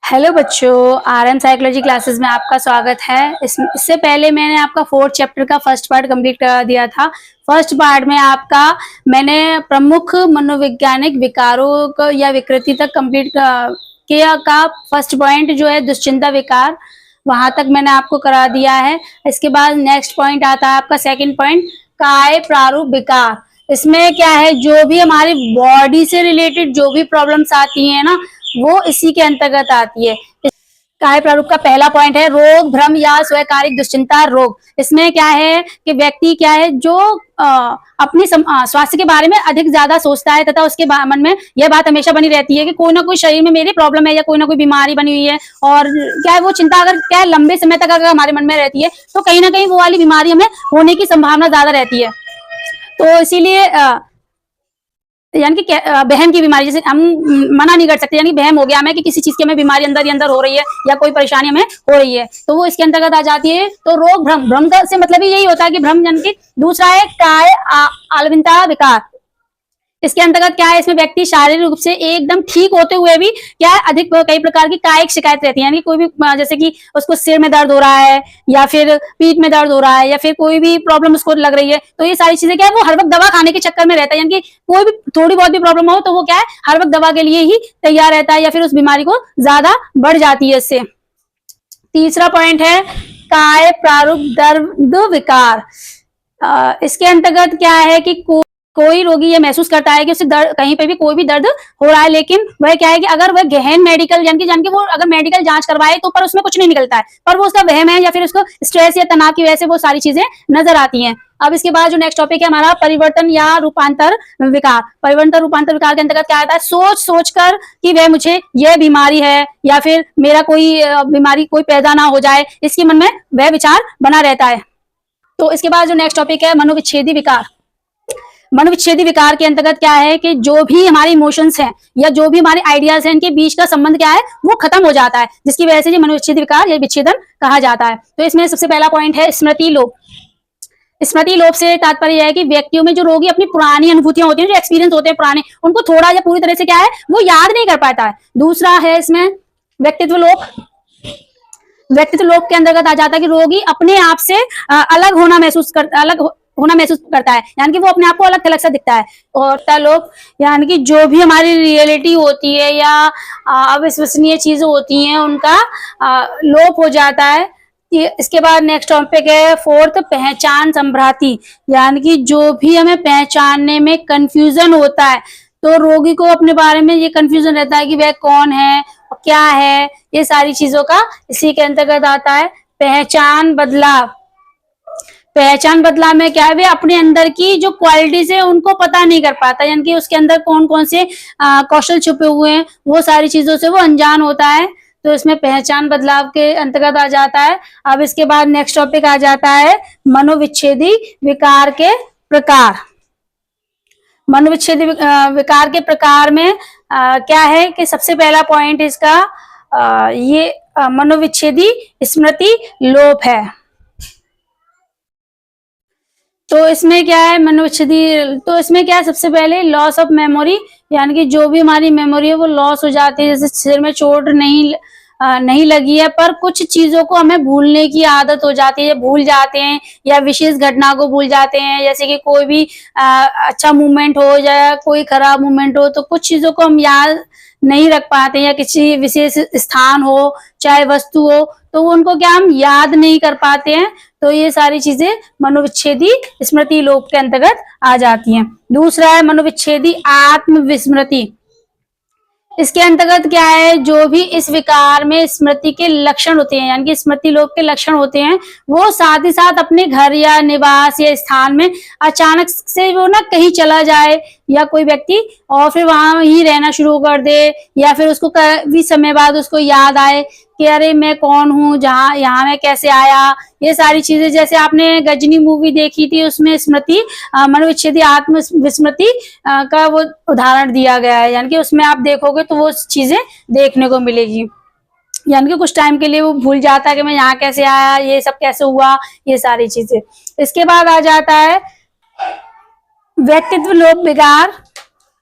Hello बच्चों, RM psychology classes में आपका स्वागत है। इससे पहले मैंने आपका 4th चैप्टर का फर्स्ट पार्ट कंप्लीट करा दिया था। फर्स्ट पार्ट में आपका मैंने प्रमुख मनोवैज्ञानिक विकारों को या विकृति तक कंप्लीट किया का फर्स्ट पॉइंट जो है दुश्चिंता विकार, वहां तक मैंने आपको करा दिया है। इसके बाद नेक्स्ट पॉइंट आता है आपका सेकेंड पॉइंट, काय प्रारूप विकार। इसमें क्या है, जो भी हमारी बॉडी से रिलेटेड जो भी प्रॉब्लम्स आती है ना, वो इसी के अंतर्गत आती है। काय प्रारूप का पहला पॉइंट है रोग भ्रम या स्वकारिक दुश्चिंता रोग। इसमें क्या है कि व्यक्ति क्या है जो अपनी स्वास्थ्य के बारे में अधिक ज्यादा सोचता है तथा उसके मन में यह बात हमेशा बनी रहती है कि कोई ना कोई शरीर में मेरी प्रॉब्लम है या कोई ना कोई बीमारी बनी हुई है। और क्या है, वो चिंता अगर क्या है लंबे समय तक अगर हमारे मन में रहती है तो कहीं ना कहीं वो वाली बीमारी हमें होने की संभावना ज्यादा रहती है। तो इसीलिए यानी कि बहम की बीमारी, जैसे हम मना नहीं कर सकते, यानी बहम हो गया हमें कि किसी चीज की हमें बीमारी अंदर ही अंदर हो रही है या कोई परेशानी हमें हो रही है, तो वो इसके अंतर्गत आ जाती है। तो रोग भ्रम, भ्रम का से मतलब ही यही होता है कि भ्रम, यानी कि दूसरा है काय आलविनता विकार। इसके अंतर्गत क्या है, इसमें व्यक्ति शारीरिक रूप से एकदम ठीक होते हुए भी क्या है अधिक कई प्रकार की कायिक शिकायत रहती है, यानी कोई भी जैसे कि उसको सिर में दर्द हो रहा है या फिर पीठ में दर्द हो रहा है या फिर कोई भी प्रॉब्लम उसको लग रही है, तो ये सारी चीजें क्या है वो हर वक्त दवा खाने के चक्कर में रहता है। यानी कि कोई भी थोड़ी बहुत भी प्रॉब्लम हो तो वो क्या है हर वक्त दवा के लिए ही तैयार रहता है या फिर उस बीमारी को ज्यादा बढ़ जाती है इससे। तीसरा पॉइंट है काय प्रारूप दर्द विकार। इसके अंतर्गत क्या है कि कोई रोगी ये महसूस करता है कि उसे दर्द, कहीं पे भी कोई भी दर्द हो रहा है, लेकिन वह क्या है कि अगर वह गहन मेडिकल यानी कि वो अगर मेडिकल जांच करवाए तो पर उसमें कुछ नहीं निकलता है, पर वो उसका वहम है या फिर उसको स्ट्रेस या तनाव की वजह से वो सारी चीजें नजर आती हैं। अब इसके बाद जो नेक्स्ट टॉपिक है हमारा परिवर्तन या रूपांतर विकार। परिवर्तन रूपांतर विकार के अंतर्गत क्या आता है, सोच सोच कर कि वह मुझे यह बीमारी है या फिर मेरा कोई बीमारी कोई पैदा ना हो जाए, इसके मन में वह विचार बना रहता है। तो इसके बाद जो नेक्स्ट टॉपिक है मनोविच्छेदी विकार। मनोविच्छेदी विकार के अंतर्गत क्या है कि जो भी हमारे इमोशंस हैं या जो भी हमारे आइडियाज हैं, इनके बीच का संबंध क्या है वो खत्म हो जाता है, जिसकी वजह से ये मनोविच्छेदी विकार या विच्छेदन कहा जाता है। तो इसमें सबसे पहला पॉइंट है स्मृति लोप। स्मृति लोप से तात्पर्य है कि व्यक्तियों में जो रोगी अपनी पुरानी अनुभूतियां होती हैं, जो एक्सपीरियंस होते हैं पुराने, उनको थोड़ा या पूरी तरह से क्या है वो याद नहीं कर पाता है। दूसरा है इसमें व्यक्तित्व लोप। व्यक्तित्व लोप के अंतर्गत आ जाता है कि रोगी अपने आप से अलग होना महसूस करता है, यानी कि वो अपने आप को अलग थलग सा दिखता है। और तलोप, यानी कि जो भी हमारी रियलिटी होती है या अविश्वसनीय चीजें होती हैं उनका लोप हो जाता है। इसके बाद नेक्स्ट टॉपिक है फोर्थ, पहचान संभ्रांति। यानी कि जो भी हमें पहचानने में कंफ्यूजन होता है, तो रोगी को अपने बारे में ये कंफ्यूजन रहता है कि वह कौन है और क्या है, ये सारी चीजों का इसी के अंतर्गत आता है। पहचान बदलाव। पहचान बदलाव में क्या है, वे अपने अंदर की जो क्वालिटीज है उनको पता नहीं कर पाता, यानी कि उसके अंदर कौन कौन से कौशल छुपे हुए हैं, वो सारी चीजों से वो अनजान होता है। तो इसमें पहचान बदलाव के अंतर्गत आ जाता है। अब इसके बाद नेक्स्ट टॉपिक आ जाता है मनोविच्छेदी विकार के प्रकार। मनोविच्छेदी विकार के प्रकार में क्या है कि सबसे पहला पॉइंट इसका ये मनोविच्छेदी स्मृति लोप है। तो इसमें क्या है मनोविच्छेदी, तो इसमें क्या है सबसे पहले लॉस ऑफ मेमोरी, यानी कि जो भी हमारी मेमोरी है वो लॉस हो जाती है। जैसे सिर में चोट नहीं लगी है पर कुछ चीजों को हमें भूलने की आदत हो जाती है, भूल जाते हैं या विशेष घटना को भूल जाते हैं। जैसे कि कोई भी अच्छा मूवमेंट हो या कोई खराब मूवमेंट हो, तो कुछ चीजों को हम याद नहीं रख पाते, या किसी विशेष स्थान हो चाहे वस्तु हो तो उनको क्या हम याद नहीं कर पाते हैं। तो ये सारी चीजें मनोविच्छेदी स्मृति लोप के अंतर्गत आ जाती हैं। दूसरा है मनोविच्छेदी आत्मविस्मृति। इसके अंतर्गत क्या है, जो भी इस विकार में स्मृति के लक्षण होते हैं, यानी कि स्मृति लोप के लक्षण होते हैं, वो साथ ही साथ अपने घर या निवास या स्थान में अचानक से वो ना कहीं चला जाए या कोई व्यक्ति और फिर वहां ही रहना शुरू कर दे, या फिर उसको काफी समय बाद उसको याद आए कि अरे मैं कौन हूँ, जहाँ यहाँ मैं कैसे आया, ये सारी चीजें। जैसे आपने गजनी मूवी देखी थी, उसमें स्मृति मनोविच्छेदी आत्म विस्मृति का वो उदाहरण दिया गया है, यानी कि उसमें आप देखोगे तो वो चीजें देखने को मिलेगी। यानी कि कुछ टाइम के लिए वो भूल जाता है कि मैं यहाँ कैसे आया, ये सब कैसे हुआ, ये सारी चीजें। इसके बाद आ जाता है व्यक्तित्व लोप विकार।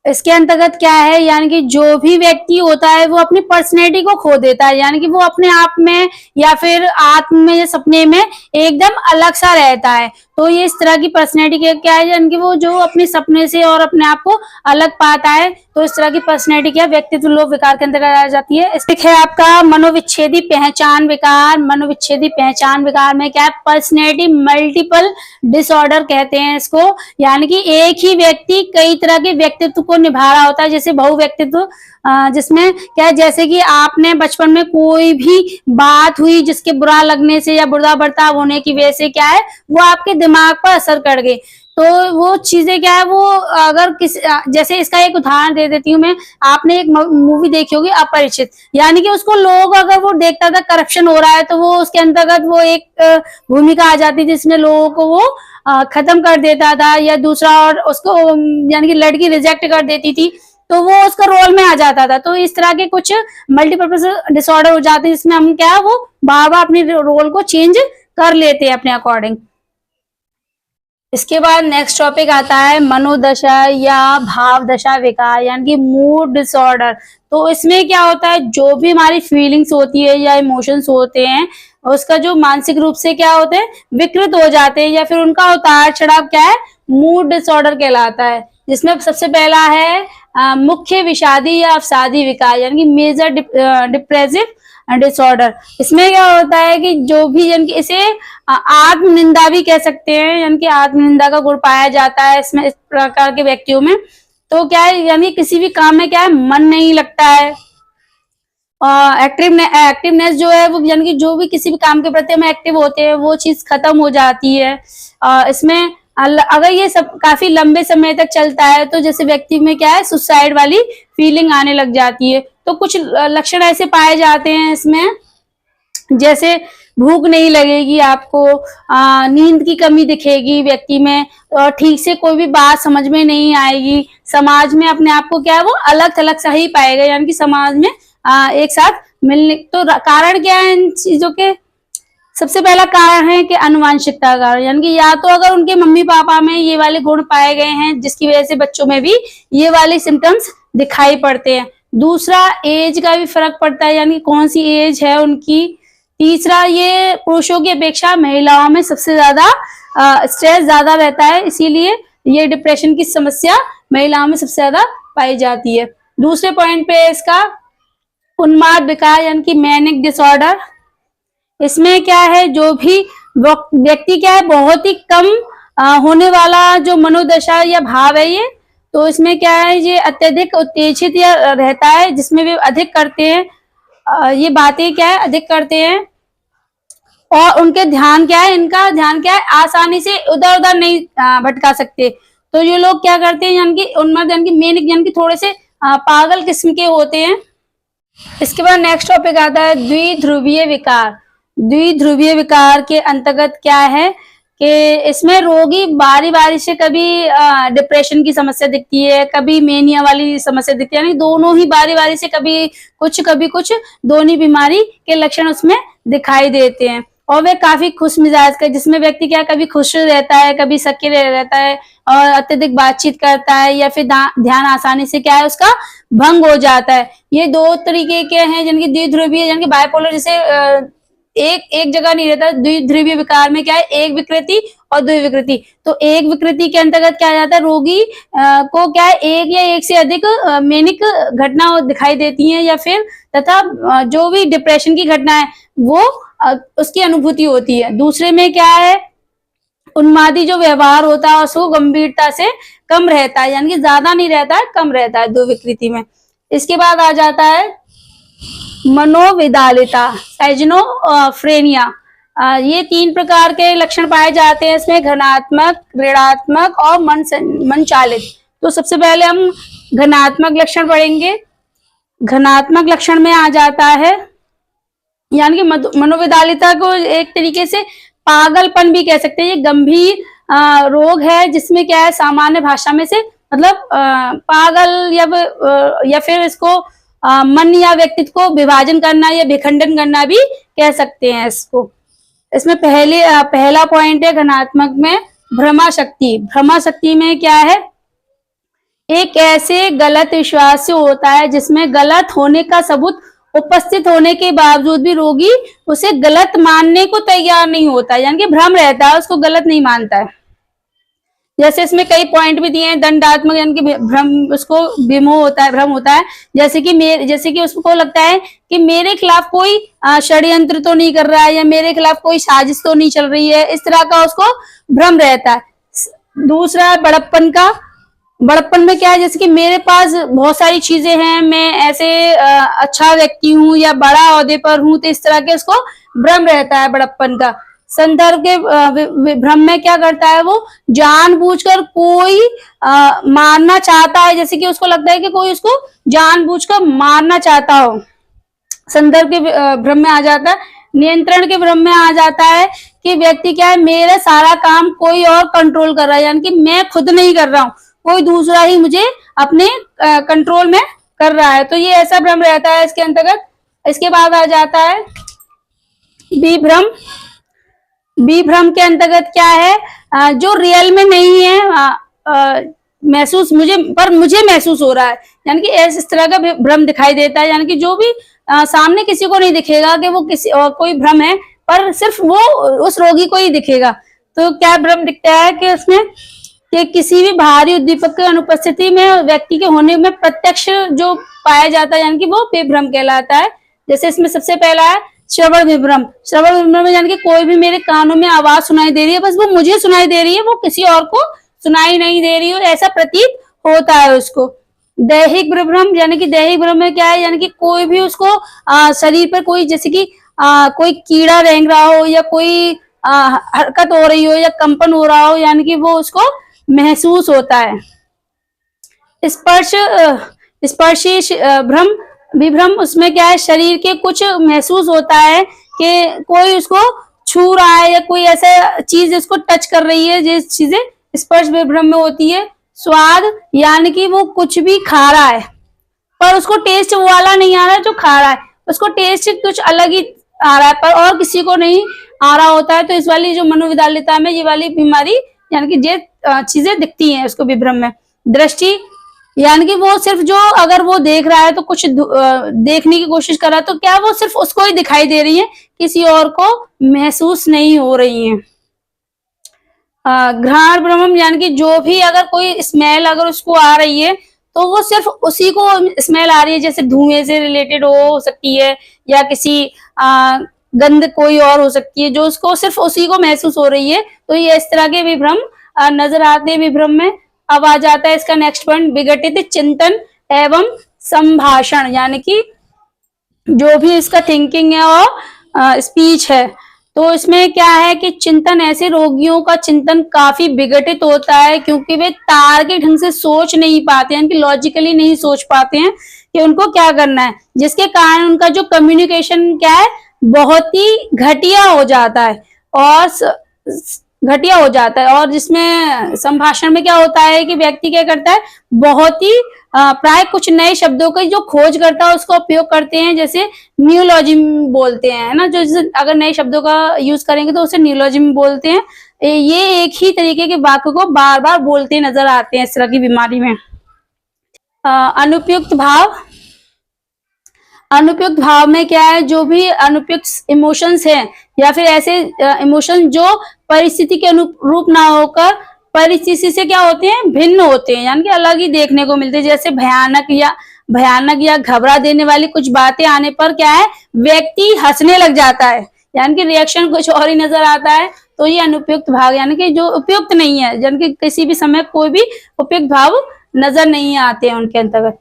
इसके अंतर्गत क्या है, यानी कि जो भी व्यक्ति होता है वो अपनी पर्सनैलिटी को खो देता है, यानी कि वो अपने आप में या फिर आत्म में या सपने में एकदम अलग सा रहता है। तो ये इस तरह की पर्सनैलिटी क्या है, यानी कि वो जो अपने सपने से और अपने आप को अलग पाता है, तो इस तरह की पर्सनैलिटी क्या व्यक्तित्व लोभ विकार के अंतर्गत आ जाती है। इसमें है आपका मनोविच्छेदी पहचान विकार। मनोविच्छेदी पहचान विकार में क्या है, पर्सनैलिटी मल्टीपल डिसऑर्डर कहते हैं इसको, यानी कि एक ही व्यक्ति कई तरह के व्यक्तित्व को निभा रहा होता है, जैसे बहुव्यक्तित्व, जिसमें क्या है, जैसे कि आपने बचपन में कोई भी बात हुई जिसके बुरा लगने से या बुरा बर्ताव होने की वजह से क्या है वो आपके दिमाग पर असर कर गई, तो वो चीजें क्या है वो अगर जैसे इसका एक उदाहरण दे देती हूँ मैं। आपने एक मूवी देखी होगी अपरिचित, यानी कि उसको लोग अगर वो देखता था करप्शन हो रहा है तो वो उसके अंतर्गत वो एक भूमिका आ जाती थी जिसमें लोगों को वो खत्म कर देता था, या दूसरा और उसको यानी कि लड़की रिजेक्ट कर देती थी तो वो उसका रोल में आ जाता था। तो इस तरह के कुछ मल्टीपर्पज डिसऑर्डर हो जाते हैं जिसमें हम क्या है वो बार बार अपने रोल को चेंज कर लेते हैं अपने अकॉर्डिंग। इसके बाद नेक्स्ट टॉपिक आता है मनोदशा या भाव दशा विकार, यानी कि मूड डिसऑर्डर। तो इसमें क्या होता है, जो भी हमारी फीलिंग्स होती है या इमोशंस होते हैं उसका जो मानसिक रूप से क्या होते हैं विकृत हो जाते हैं, या फिर उनका उतार चढ़ाव क्या है मूड डिसऑर्डर कहलाता है। जिसमें सबसे पहला है मुख्य विषादी या अवसादी विकार, यानी कि मेजर डिप्रेसिव डिसऑर्डर। इसमें क्या होता है कि जो भी यानी कि इसे आत्म निंदा भी कह सकते हैं, यानी कि आत्म निंदा का गुण पाया जाता है इसमें इस प्रकार के व्यक्तियों में। तो क्या है, यानी किसी भी काम में क्या है मन नहीं लगता है, एक्टिवनेस जो है वो यानी कि जो भी किसी भी काम के प्रति हम एक्टिव होते हैं वो चीज खत्म हो जाती है। इसमें अगर ये सब काफी लंबे समय तक चलता है तो जैसे व्यक्ति में क्या है सुसाइड वाली फीलिंग आने लग जाती है। तो कुछ लक्षण ऐसे पाए जाते हैं इसमें, जैसे भूख नहीं लगेगी आपको, नींद की कमी दिखेगी व्यक्ति में, और ठीक से कोई भी बात समझ में नहीं आएगी, समाज में अपने आप को क्या है वो अलग थलग सा ही पाएगा, यानी कि समाज में एक साथ मिलने। तो कारण क्या है इन चीजों के, सबसे पहला कारण है कि अनुवांशिकता का कारण, यानी कि या तो अगर उनके मम्मी पापा में ये वाले गुण पाए गए हैं जिसकी वजह से बच्चों में भी ये वाले सिम्टम्स दिखाई पड़ते हैं। दूसरा एज का भी फर्क पड़ता है, यानी कौन सी एज है उनकी। तीसरा ये पुरुषों की अपेक्षा महिलाओं में सबसे ज्यादा स्ट्रेस ज्यादा रहता है, इसीलिए ये डिप्रेशन की समस्या महिलाओं में सबसे ज्यादा पाई जाती है। दूसरे पॉइंट पे इसका उन्माद विकार, यानी कि मैनिक डिसऑर्डर। इसमें क्या है जो भी व्यक्ति क्या है बहुत ही कम होने वाला जो मनोदशा या भाव है ये, तो इसमें क्या है ये अत्यधिक उत्तेजित या रहता है जिसमें वे अधिक करते हैं ये बातें क्या है अधिक करते हैं, और उनके ध्यान क्या है इनका ध्यान क्या है आसानी से उधर उधर नहीं भटका सकते। तो ये लोग क्या करते हैं यानी कि उन्माद यानी कि मेनिक यानी कि थोड़े से पागल किस्म के होते हैं। इसके बाद नेक्स्ट टॉपिक आता है द्विध्रुवीय विकार। द्विध्रुवीय विकार के अंतर्गत क्या है कि इसमें रोगी बारी बारी से कभी डिप्रेशन की समस्या दिखती है, कभी मेनिया वाली समस्या दिखती है, यानी दोनों ही बारी बारी से कभी कुछ दोनों बीमारी के लक्षण उसमें दिखाई देते हैं। और वे काफी खुश मिजाज का, जिसमें व्यक्ति क्या कभी खुश रहता है, कभी सक्रिय रहता है और अत्यधिक बातचीत करता है, या फिर ध्यान आसानी से क्या है उसका भंग हो जाता है। ये दो तरीके के हैं जिनकी द्विध्रुवीय यानी कि बाइपोलर, जैसे एक जगह नहीं रहता। द्विध्रुवीय विकार में क्या है एक विकृति और द्विविकृति। तो एक विकृति के अंतर्गत क्या जाता है रोगी को क्या है एक या एक से अधिक मेनिक घटना दिखाई देती है, या फिर तथा जो भी डिप्रेशन की घटना है वो उसकी अनुभूति होती है। दूसरे में क्या है उन्मादी जो व्यवहार होता है उसको गंभीरता से कम रहता है, यानी कि ज्यादा नहीं रहता है कम रहता है दो विकृति में। इसके बाद आ जाता है मनोविदालिता साइजनोफ्रेनिया। ये तीन प्रकार के लक्षण पाए जाते हैं इसमें, घनात्मक, ऋणात्मक और मन चालित। तो सबसे पहले हम घनात्मक लक्षण पढ़ेंगे। घनात्मक लक्षण में आ जाता है यानी कि मनोविदालिता को एक तरीके से पागलपन भी कह सकते हैं। ये गंभीर रोग है जिसमें क्या है सामान्य भाषा में से मतलब पागल या फिर इसको मन या व्यक्तित्व को विभाजन करना या विखंडन करना भी कह सकते हैं इसको। इसमें पहला पॉइंट है घनात्मक में भ्रमा शक्ति। भ्रमा शक्ति में क्या है एक ऐसे गलत विश्वास से होता है जिसमें गलत होने का सबूत उपस्थित होने के बावजूद भी रोगी उसे गलत मानने को तैयार नहीं होता, यानी कि भ्रम रहता है, उसको गलत नहीं मानता है। जैसे इसमें कई पॉइंट भी दिए हैं, दंडात्मक यानी कि भ्रम, उसको विमोह होता है, भ्रम होता है। जैसे कि उसको लगता है कि मेरे खिलाफ कोई षड्यंत्र तो नहीं कर रहा है, या मेरे खिलाफ कोई साजिश तो नहीं चल रही है, इस तरह का उसको भ्रम रहता है। दूसरा बड़प्पन का, बड़प्पन में क्या है, जैसे कि मेरे पास बहुत सारी चीजें हैं, मैं ऐसे अच्छा व्यक्ति हूँ या बड़ा ओहदे पर हूँ, तो इस तरह के उसको भ्रम रहता है बड़प्पन का। संदर्भ के भ्रम में क्या करता है, वो जानबूझकर कोई मारना चाहता है, जैसे कि उसको लगता है कि कोई उसको जानबूझकर मारना चाहता हो, संदर्भ के भ्रम में आ जाता है। नियंत्रण के भ्रम में आ जाता है कि व्यक्ति क्या है, मेरा सारा काम कोई और कंट्रोल कर रहा है, यानी कि मैं खुद नहीं कर रहा हूँ, कोई दूसरा ही मुझे अपने कंट्रोल में कर रहा है, तो ये ऐसा भ्रम रहता है इसके अंतर्गत। इसके बाद आ जाता है विभ्रम। विभ्रम के अंतर्गत क्या है, जो रियल में नहीं है, महसूस मुझे महसूस हो रहा है, यानी कि इस तरह का भ्रम दिखाई देता है, यानी कि जो भी सामने किसी को नहीं दिखेगा कि वो किसी और कोई भ्रम है, पर सिर्फ वो उस रोगी को ही दिखेगा। तो क्या भ्रम दिखता है कि उसमें कि किसी भी बाहरी उद्दीपक की अनुपस्थिति में व्यक्ति के होने में प्रत्यक्ष जो पाया जाता है, यानी कि वो विभ्रम कहलाता है। जैसे इसमें सबसे पहला है श्रवण विभ्रम। श्रवण विभ्रम में यानी कि कोई भी मेरे कानों में आवाज सुनाई दे रही है, बस वो मुझे सुनाई दे रही है, वो किसी और को सुनाई नहीं दे रही हो, ऐसा प्रतीत होता है उसको। दैहिक विभ्रम, यानी कि दैहिक भ्रम में क्या है, यानी कि कोई भी उसको शरीर पर कोई, जैसे कि कोई कीड़ा रेंग रहा हो, या कोई हरकत हो रही हो, या कंपन हो रहा हो, यानी कि वो उसको महसूस होता है। स्पर्शी भ्रम, विभ्रम, उसमें क्या है, शरीर के कुछ महसूस होता है कि कोई उसको छू रहा है, या कोई ऐसा चीज उसको टच कर रही है, जो चीजें स्पर्श विभ्रम में होती है। स्वाद, यानी कि वो कुछ भी खा रहा है पर उसको टेस्ट वो वाला नहीं आ रहा है जो खा रहा है, उसको टेस्ट कुछ अलग ही आ रहा है, पर और किसी को नहीं आ रहा होता है। तो इस वाली जो मनोविदाल्यता में ये वाली बीमारी, यानी कि ये चीजें दिखती हैं उसको विभ्रम में। दृष्टि, यानी कि वो सिर्फ जो, अगर वो देख रहा है तो कुछ देखने की कोशिश कर रहा है, तो क्या वो सिर्फ उसको ही दिखाई दे रही है, किसी और को महसूस नहीं हो रही है। घ्राण भ्रम, यानी कि जो भी अगर कोई स्मेल अगर उसको आ रही है, तो वो सिर्फ उसी को स्मेल आ रही है, जैसे धुएं से रिलेटेड हो सकती है, या किसी गंध कोई और हो सकती है, जो उसको सिर्फ उसी को महसूस हो रही है। तो ये इस तरह के विभ्रम नजर आते हैं विभ्रम में। अब आ जाता है इसका नेक्स्ट पॉइंट, विघटित चिंतन एवं संभाषण, यानी कि जो भी इसका थिंकिंग है और स्पीच है, तो इसमें क्या है कि चिंतन, ऐसे रोगियों का चिंतन काफी विघटित होता है, क्योंकि वे तार्किक ढंग से सोच नहीं पाते हैं, कि लॉजिकली नहीं सोच पाते हैं कि उनको क्या करना है, जिसके कारण उनका जो कम्युनिकेशन क्या है, बहुत ही घटिया हो जाता है, और जिसमें संभाषण में क्या होता है कि व्यक्ति क्या करता है, बहुत ही प्राय कुछ नए शब्दों की जो खोज करता है उसको उपयोग करते हैं, जैसे न्यूलॉजिम बोलते हैं ना, जो अगर नए शब्दों का यूज करेंगे तो उसे न्यूलॉजिम बोलते हैं। ये एक ही तरीके के वाक्य को बार बार बोलते नजर आते हैं इस तरह की बीमारी में। अनुपयुक्त भाव, अनुपयुक्त भाव में क्या है, जो भी अनुपयुक्त इमोशंस हैं, या फिर ऐसे इमोशन जो परिस्थिति के अनुरूप ना होकर परिस्थिति से क्या होते हैं, भिन्न होते हैं, यानी कि अलग ही देखने को मिलते हैं। जैसे भयानक या घबरा देने वाली कुछ बातें आने पर क्या है, व्यक्ति हंसने लग जाता है, यानी कि रिएक्शन कुछ और ही नजर आता है। तो ये अनुपयुक्त भाव, यानी कि जो उपयुक्त नहीं है, यानी कि किसी भी समय कोई भी उपयुक्त भाव नजर नहीं आते हैं उनके अंतर्गत।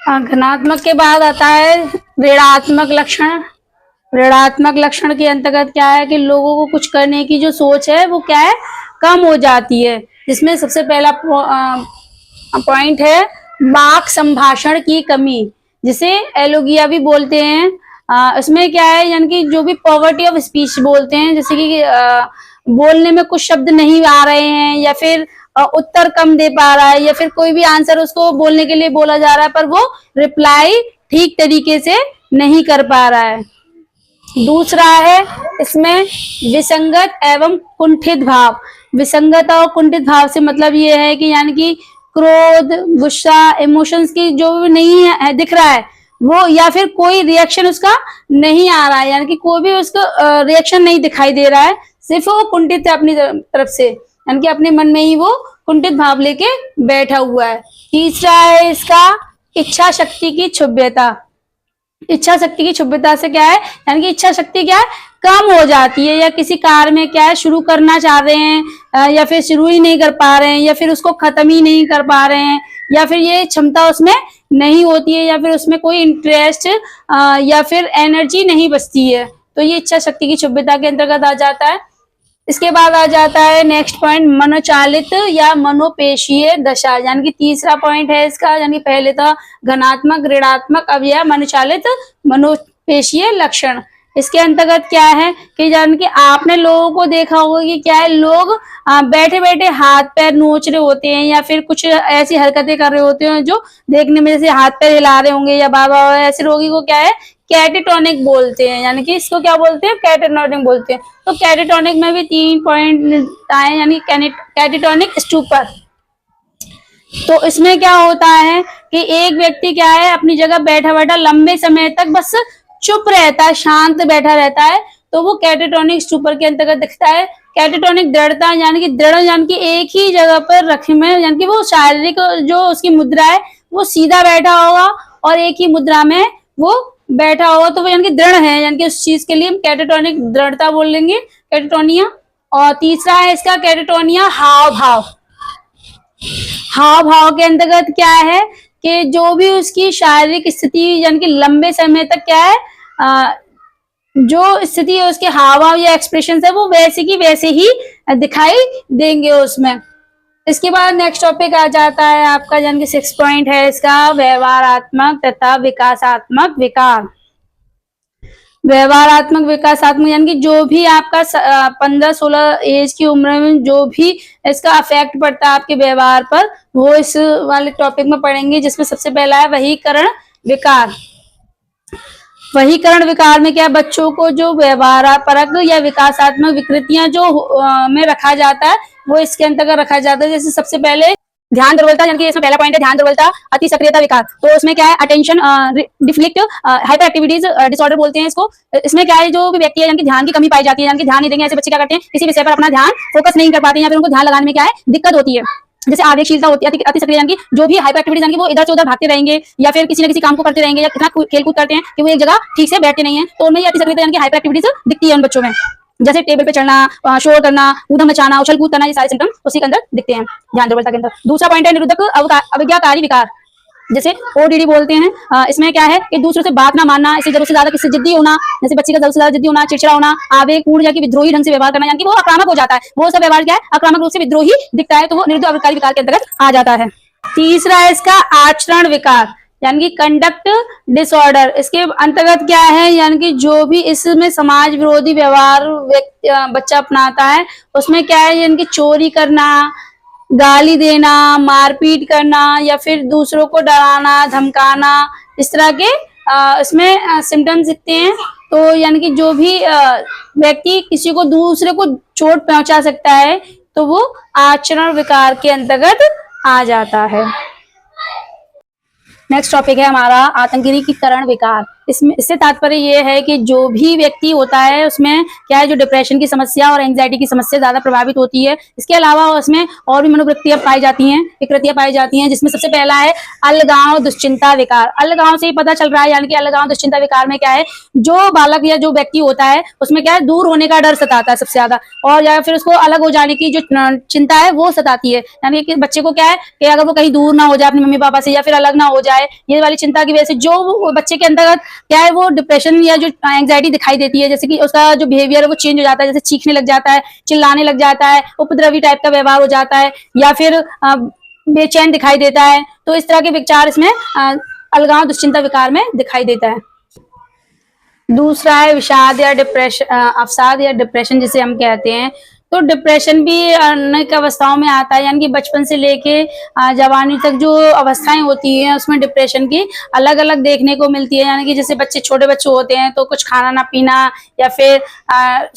घनात्मक के बाद आता है ऋणात्मक लक्षण। ऋणात्मक लक्षण के अंतर्गत क्या है कि लोगों को कुछ करने की जो सोच है वो क्या है, कम हो जाती है, जिसमें सबसे पहला पॉइंट है वाक संभाषण की कमी, जिसे एलोगिया भी बोलते हैं। इसमें क्या है, यानी कि जो भी पॉवर्टी ऑफ स्पीच बोलते हैं, जैसे कि बोलने में कुछ शब्द नहीं आ रहे हैं, या फिर उत्तर कम दे पा रहा है, या फिर कोई भी आंसर उसको बोलने के लिए बोला जा रहा है पर वो रिप्लाई ठीक तरीके से नहीं कर पा रहा है। दूसरा है इसमें विसंगत एवं कुंठित भाव। विसंगत और कुंठित भाव से मतलब ये है कि यानी कि क्रोध, गुस्सा, इमोशंस की जो भी नहीं है दिख रहा है वो, या फिर कोई रिएक्शन उसका नहीं आ रहा है, यानी कि कोई भी उसका रिएक्शन नहीं दिखाई दे रहा है, सिर्फ वो कुंठित है अपनी तरफ से, यानी कि अपने मन में ही वो कुंठित भाव लेके बैठा हुआ है। तीसरा है इसका इच्छा शक्ति की क्षुब्यता। इच्छा शक्ति की क्षुब्यता से क्या है, यानी कि इच्छा शक्ति क्या है, कम हो जाती है, या किसी कार्य में क्या है शुरू करना चाह रहे हैं या फिर शुरू ही नहीं कर पा रहे हैं, या फिर उसको खत्म ही नहीं कर पा रहे हैं, या फिर ये क्षमता उसमें नहीं होती है, या फिर उसमें कोई इंटरेस्ट या फिर एनर्जी नहीं बचती है, तो ये इच्छा शक्ति की क्षुब्यता के अंतर्गत आ जाता है। इसके बाद आ जाता है नेक्स्ट पॉइंट, मनोचालित या मनोपेशीय दशा, यानी कि तीसरा पॉइंट है इसका, यानी पहले था घनात्मक, ऋणात्मक, अब यह मनोचालित मनोपेशीय लक्षण। इसके अंतर्गत क्या है कि यानी कि आपने लोगों को देखा होगा कि क्या है, लोग बैठे बैठे हाथ पैर नोच रहे होते हैं, या फिर कुछ ऐसी हरकतें कर रहे होते हैं जो देखने में जैसे हाथ पैर हिला रहे होंगे या बाबा, ऐसे रोगी को क्या है कैटेटोनिक बोलते हैं, यानी कि इसको क्या बोलते हैं, कैटेटोनिक बोलते हैं। तो कैटेटोनिक में भी 3 पॉइंट आए, यानी कैटेटोनिक स्टूपर। तो इसमें क्या होता है कि एक व्यक्ति क्या है अपनी जगह बैठा बैठा लंबे समय तक बस चुप रहता है, शांत बैठा रहता है, तो वो कैटेटोनिक स्टूपर के अंतर्गत दिखता है। कैटेटोनिक दृढ़ता, यानी कि दृढ़, यानी कि एक ही जगह पर रखे में, यानी कि वो शारीरिक जो उसकी मुद्रा है वो सीधा बैठा होगा और एक ही मुद्रा में वो बैठा होगा, तो वो यानी कि दृढ़ है, यानी कि उस चीज के लिए हम कैटेटोनिक दृढ़ता बोल लेंगे, कैटेटोनिया। और तीसरा है इसका कैटेटोनिया हाव भाव। हाव भाव के अंतर्गत क्या है कि जो भी उसकी शारीरिक स्थिति, यानी कि लंबे समय तक क्या है जो स्थिति है उसके हाव भाव या एक्सप्रेशन है वो वैसे की वैसे ही दिखाई देंगे उसमें। इसके बाद नेक्स्ट टॉपिक आ जाता है आपका, यानी कि 6 पॉइंट है इसका, व्यवहारात्मक तथा विकासात्मक विकार। व्यवहारात्मक विकासात्मक, यानी कि जो भी आपका 15-16 एज की उम्र में जो भी इसका अफेक्ट पड़ता है आपके व्यवहार पर, वो इस वाले टॉपिक में पढ़ेंगे, जिसमें सबसे पहला है वहीकरण विकार। वहीकरण विकार में क्या, बच्चों को जो व्यवहारपरक या विकासात्मक विकृतियां जो में रखा जाता है वो इसके अंतर्गत रखा जाता है। जैसे सबसे पहले ध्यान दुर्बलता, यानी कि इसमें पहला पॉइंट है ध्यान दुर्बलता, अति सक्रियता विकार। तो उसमें क्या है अटेंशन डिफ्लिक्ट हाइपर एक्टिविटीज डिसऑर्डर बोलते हैं इसको। इसमें क्या है जो भी व्यक्ति है यानी कि ध्यान की कमी पाई जाती है, यानी कि ध्यान नहीं देंगे, ऐसे बच्चे क्या करते हैं किसी विषय पर अपना ध्यान फोकस नहीं कर पाते हैं, या फिर उनको ध्यान लगाने में क्या है दिक्कत होती है। जैसे आवेगशीलता होती है, अति सक्रिय, यानी कि जो भी हाइपर एक्टिविटीज, यानी कि वो इधर से उधर भागते रहेंगे या फिर किसी न किसी काम को करते रहेंगे, या इतना खेल कूद करते हैं कि वो एक जगह ठीक से बैठते नहीं है, तो उनमें अति सक्रियता यानी कि हाइपर एक्टिविटीज दिखती है उन बच्चों में। जैसे टेबल पे चढ़ना, शोर करना, ऊधम मचाना, उछल कूद करना, ये सारे सिम्टम उसी के अंदर दिखते हैं ध्यान दुर्बलता के अंदर। दूसरा पॉइंट है निरुद्धक अवज्ञाकारी विकार, जैसे ओडीडी बोलते हैं। इसमें क्या है कि दूसरों से बात ना मानना, इसे जरूरत से ज्यादा किसी जिद्दी होना, जैसे बच्चे का जरूरत से ज्यादा जिद्दी होना, चिड़चिड़ा होना, आवेग पूर्ण जाके विद्रोही ढंग से व्यवहार करना, यानी कि वो आक्रामक हो जाता है, वो सब व्यवहार क्या है आक्रामक रूप से विद्रोही दिखता है, तो वो निरुद्धक अवज्ञाकारी विकार के अंतर्गत आ जाता है। तीसरा है इसका आचरण विकार, यानी कि कंडक्ट डिसऑर्डर। इसके अंतर्गत क्या है, यानी कि जो भी इसमें समाज विरोधी व्यवहार बच्चा अपनाता है उसमें क्या है, यानी कि चोरी करना, गाली देना, मारपीट करना, या फिर दूसरों को डराना धमकाना, इस तरह के इसमें सिम्टम्स दिखते हैं। तो यानी कि जो भी व्यक्ति किसी को दूसरे को चोट पहुंचा सकता है तो वो आचरण विकार के अंतर्गत आ जाता है। नेक्स्ट टॉपिक है हमारा आतंकीकरण विकार। इससे तात्पर्य ये है कि जो भी व्यक्ति होता है उसमें क्या है, जो डिप्रेशन की समस्या और एंजाइटी की समस्या ज्यादा प्रभावित होती है। इसके अलावा उसमें और भी मनोवृत्तियां पाई जाती हैं, विकृतियां पाई जाती हैं, जिसमें सबसे पहला है अलगाव दुश्चिंता विकार। अलगाव से ही पता चल रहा है, यानी कि अलगाव दुश्चिंता विकार में क्या है, जो बालक या जो व्यक्ति होता है उसमें क्या है दूर होने का डर सताता है सबसे ज्यादा, और या फिर उसको अलग हो जाने की जो चिंता है वो सताती है। यानी कि बच्चे को क्या है कि अगर वो कहीं दूर ना हो जाए अपने मम्मी पापा से, या फिर अलग ना हो जाए, ये वाली चिंता की वजह से जो बच्चे के अंतर्गत क्या है वो डिप्रेशन या जो एंजाइटी दिखाई देती है, जैसे कि उसका जो बिहेवियर है वो चेंज हो जाता है, जैसे चीखने लग जाता है, चिल्लाने लग जाता है, उपद्रवी टाइप का व्यवहार हो जाता है, या फिर बेचैन दिखाई देता है। तो इस तरह के विचार इसमें अलगाव दुश्चिंता विकार में दिखाई देता है। दूसरा है विषाद या डिप्रेशन, अवसाद या डिप्रेशन जिसे हम कहते हैं। तो डिप्रेशन भी अनेक अवस्थाओं में आता है, यानी कि बचपन से लेके जवानी तक जो अवस्थाएं होती हैं उसमें डिप्रेशन की अलग अलग देखने को मिलती है। यानी कि जैसे बच्चे, छोटे बच्चे होते हैं तो कुछ खाना ना पीना, या फिर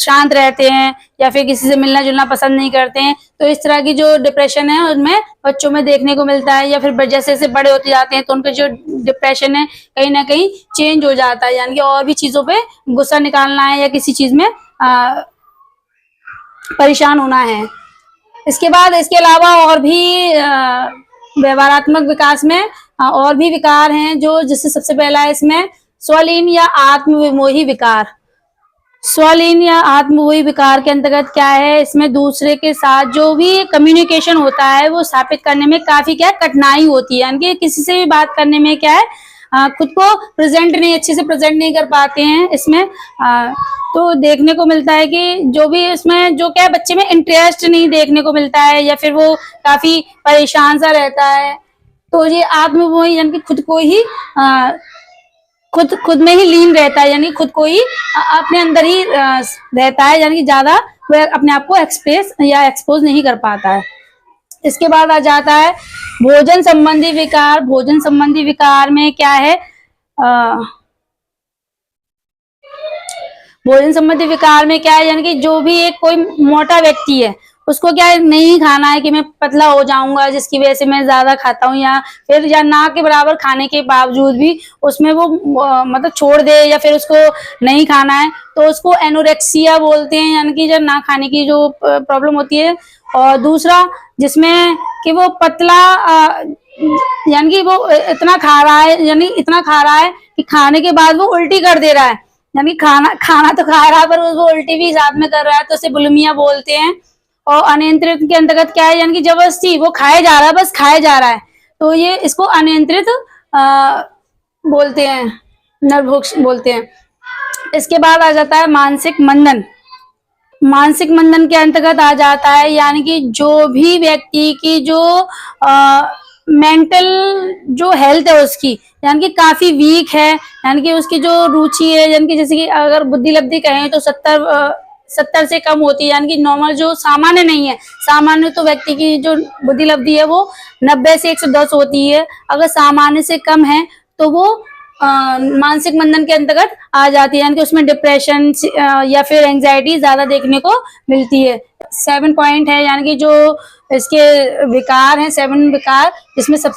शांत रहते हैं, या फिर किसी से मिलना जुलना पसंद नहीं करते हैं, तो इस तरह की जो डिप्रेशन है उनमें बच्चों में देखने को मिलता है। या फिर जैसे जैसे बड़े होते जाते हैं तो उनका जो डिप्रेशन है कहीं ना कहीं चेंज हो जाता है, यानी कि और भी चीजों पे गुस्सा निकालना है या किसी चीज में परेशान होना है। इसके बाद, इसके अलावा और भी व्यवहारात्मक विकास में और भी विकार हैं, जो जिससे सबसे पहला है इसमें स्वलीन या आत्मविमोही विकार। स्वलीन या आत्मविमोही विकार के अंतर्गत क्या है, इसमें दूसरे के साथ जो भी कम्युनिकेशन होता है वो स्थापित करने में काफी क्या कठिनाई होती है, यानी कि किसी से भी बात करने में क्या है खुद को अच्छे से प्रेजेंट नहीं कर पाते हैं इसमें। तो देखने को मिलता है कि जो भी इसमें जो क्या है, बच्चे में इंटरेस्ट नहीं देखने को मिलता है, या फिर वो काफी परेशान सा रहता है। तो ये आत्मविमोही यानी कि खुद को ही खुद में ही लीन रहता है, यानी खुद को ही अपने अंदर ही रहता है, यानी कि ज्यादा वह अपने आप को एक्सप्रेस या एक्सपोज नहीं कर पाता है। इसके बाद आ जाता है भोजन संबंधी विकार। भोजन संबंधी विकार में क्या है, भोजन संबंधी विकार में क्या है, यानी कि जो भी एक कोई मोटा व्यक्ति है उसको क्या है, नहीं खाना है कि मैं पतला हो जाऊंगा जिसकी वजह से मैं ज्यादा खाता हूँ, या फिर या ना के बराबर खाने के बावजूद भी उसमें वो मतलब छोड़ दे या फिर उसको नहीं खाना है, तो उसको एनोरेक्सिया बोलते हैं, यानी कि जब ना खाने की जो प्रॉब्लम होती है। और दूसरा जिसमें कि वो पतला यानी कि वो इतना खा रहा है, यानी इतना खा रहा है कि खाने के बाद वो उल्टी कर दे रहा है, यानी खाना तो खा रहा है पर वो उल्टी भी साथ में कर रहा है, तो उसे बुलिमिया बोलते हैं। और अनियंत्रित के अंतर्गत क्या है, यानी कि जबरदस्ती वो खाए जा रहा है, बस खाए जा रहा है, तो ये इसको अनियंत्रित बोलते हैं, नरभोक्ष बोलते हैं। इसके बाद आ जाता है मानसिक मंदन। मानसिक मंदन के अंतर्गत आ जाता है, यानी कि जो भी व्यक्ति की जो मेंटल जो हेल्थ है उसकी, यानी कि काफी वीक है, यानी कि उसकी जो रुचि है, यानी कि जैसे कि अगर बुद्धि लब्धि कहें तो 70 से कम होती है, यानी कि नॉर्मल जो सामान्य नहीं है। सामान्य तो व्यक्ति की जो बुद्धि लब्धि है वो 90 से 110 होती है, अगर सामान्य से कम है तो वो मानसिक मंदन के अंतर्गत आ जाती है, यानी कि उसमें डिप्रेशन या फिर एंजाइटी ज्यादा देखने को मिलती है। 7 पॉइंट है, यानी कि जो इसके विकार हैं, 7 विकार, जिसमें सब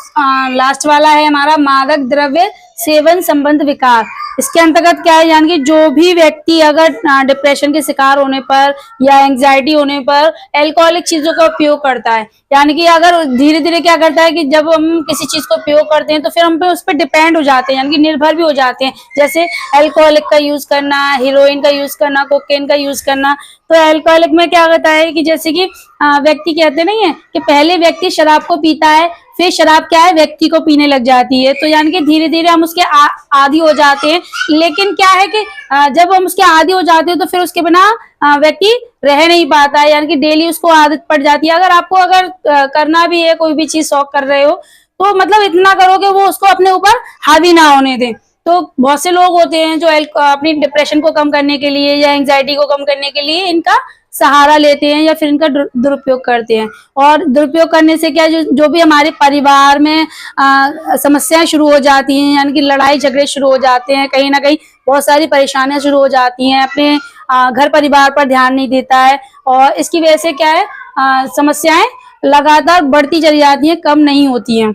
लास्ट वाला है हमारा मादक द्रव्य सेवन संबंध विकार। इसके अंतर्गत क्या है, यानी कि जो भी व्यक्ति अगर डिप्रेशन के शिकार होने पर या एंजाइटी होने पर अल्कोहलिक चीजों का उपयोग करता है, यानी कि अगर धीरे धीरे क्या करता है कि जब हम किसी चीज को उपयोग करते हैं तो फिर हम पे उस पर डिपेंड हो जाते हैं, यानी कि निर्भर भी हो जाते हैं, जैसे अल्कोहलिक का यूज करना, हीरोइन का यूज करना, कोकेन का यूज करना। तो अल्कोहलिक में क्या होता है कि जैसे कि व्यक्ति कहते नहीं है कि पहले व्यक्ति शराब को पीता है, फिर शराब क्या है व्यक्ति को पीने लग जाती है, तो यानी कि धीरे धीरे हम उसके आदी हो जाते हैं। लेकिन क्या है कि जब हम उसके आदी हो जाते हैं तो फिर उसके बिना व्यक्ति रह नहीं पाता है, यानी कि डेली उसको आदत पड़ जाती है। अगर आपको करना भी है, कोई भी चीज शौक कर रहे हो, तो मतलब इतना करो कि वो उसको अपने ऊपर हावी ना होने दे। तो बहुत से लोग होते हैं जो अपनी डिप्रेशन को कम करने के लिए या एंजाइटी को कम करने के लिए इनका सहारा लेते हैं या फिर इनका दुरुपयोग करते हैं। और दुरुपयोग करने से क्या, जो भी हमारे परिवार में समस्याएं शुरू हो जाती हैं, यानी कि लड़ाई झगड़े शुरू हो जाते हैं, कहीं ना कहीं बहुत सारी परेशानियां शुरू हो जाती हैं, अपने घर परिवार पर ध्यान नहीं देता है, और इसकी वजह से क्या है समस्याएं लगातार बढ़ती चली जाती हैं, कम नहीं होती हैं।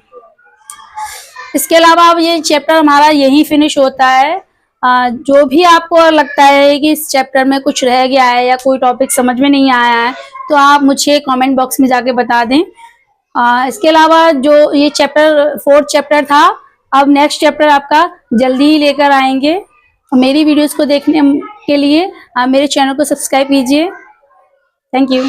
इसके अलावा अब ये चैप्टर हमारा यही फिनिश होता है। जो भी आपको लगता है कि इस चैप्टर में कुछ रह गया है या कोई टॉपिक समझ में नहीं आया है तो आप मुझे कमेंट बॉक्स में जाके बता दें। इसके अलावा जो ये चैप्टर 4th चैप्टर था, अब नेक्स्ट चैप्टर आपका जल्दी ही लेकर आएंगे। मेरी वीडियोस को देखने के लिए मेरे चैनल को सब्सक्राइब कीजिए। Thank you.